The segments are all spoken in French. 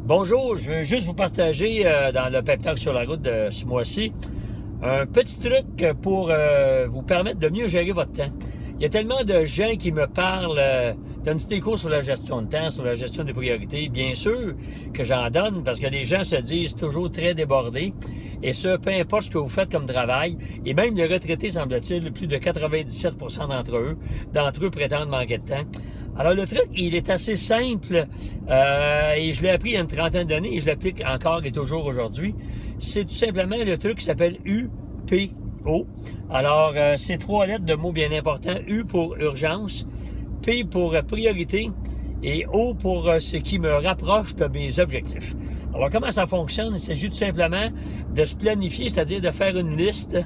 Bonjour, je veux juste vous partager dans le Pep Talk sur la route de ce mois-ci un petit truc pour vous permettre de mieux gérer votre temps. Il y a tellement de gens qui me parlent d'un petit cours sur la gestion de temps, sur la gestion des priorités. Bien sûr que j'en donne parce que les gens se disent toujours très débordés. Et ça, peu importe ce que vous faites comme travail. Et même les retraités, semble-t-il, plus de 97% d'entre eux prétendent manquer de temps. Alors, le truc, il est assez simple et je l'ai appris il y a une trentaine d'années et je l'applique encore et toujours aujourd'hui. C'est tout simplement le truc qui s'appelle UPO. Alors, c'est 3 lettres de mots bien importants. U pour urgence, P pour priorité et O pour ce qui me rapproche de mes objectifs. Alors, comment ça fonctionne? Il s'agit tout simplement de se planifier, c'est-à-dire de faire une liste,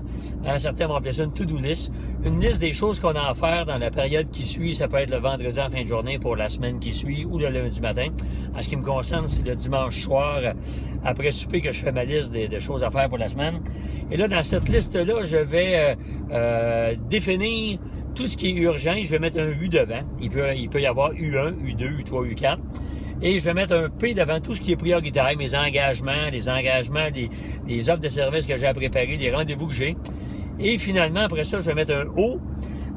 certains vont appeler ça une to-do list, une liste des choses qu'on a à faire dans la période qui suit. Ça peut être le vendredi en fin de journée pour la semaine qui suit ou le lundi matin. En ce qui me concerne, c'est le dimanche soir, après souper, que je fais ma liste de choses à faire pour la semaine. Et là, dans cette liste-là, je vais définir tout ce qui est urgent. Je vais mettre un U devant. Il peut y avoir U1, U2, U3, U4. Et je vais mettre un P devant tout ce qui est prioritaire, mes engagements, les offres de services que j'ai à préparer, les rendez-vous que j'ai. Et finalement, après ça, je vais mettre un O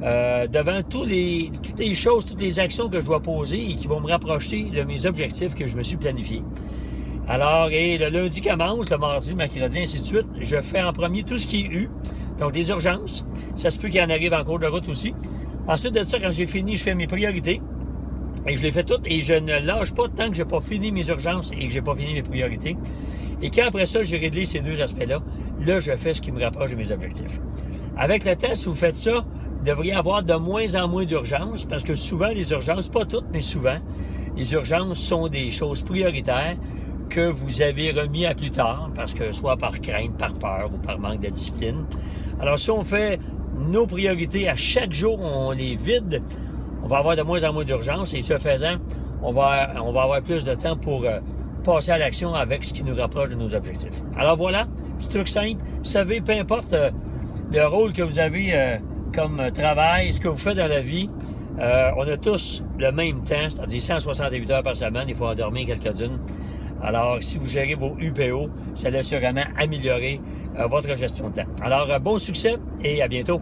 devant toutes les choses, toutes les actions que je dois poser et qui vont me rapprocher de mes objectifs que je me suis planifié. Alors, et le lundi commence, le mardi, mercredi, ainsi de suite, je fais en premier tout ce qui est U, donc des urgences. Ça se peut qu'il y en arrive en cours de route aussi. Ensuite de ça, quand j'ai fini, je fais mes priorités. Et je les fais toutes et je ne lâche pas tant que j'ai pas fini mes urgences et que j'ai pas fini mes priorités. Et quand après ça, j'ai réglé ces deux aspects-là, là, je fais ce qui me rapproche de mes objectifs. Avec le temps, si vous faites ça, vous devriez avoir de moins en moins d'urgences parce que souvent, les urgences, pas toutes, mais souvent, les urgences sont des choses prioritaires que vous avez remis à plus tard parce que soit par crainte, par peur ou par manque de discipline. Alors, si on fait nos priorités à chaque jour, on les vide, on va avoir de moins en moins d'urgence et ce faisant, on va avoir plus de temps pour passer à l'action avec ce qui nous rapproche de nos objectifs. Alors voilà, petit truc simple. Vous savez, peu importe le rôle que vous avez comme travail, ce que vous faites dans la vie, on a tous le même temps, c'est-à-dire 168 heures par semaine, il faut en dormir quelques-unes. Alors, si vous gérez vos UPO, ça va sûrement améliorer votre gestion de temps. Alors, bon succès et à bientôt.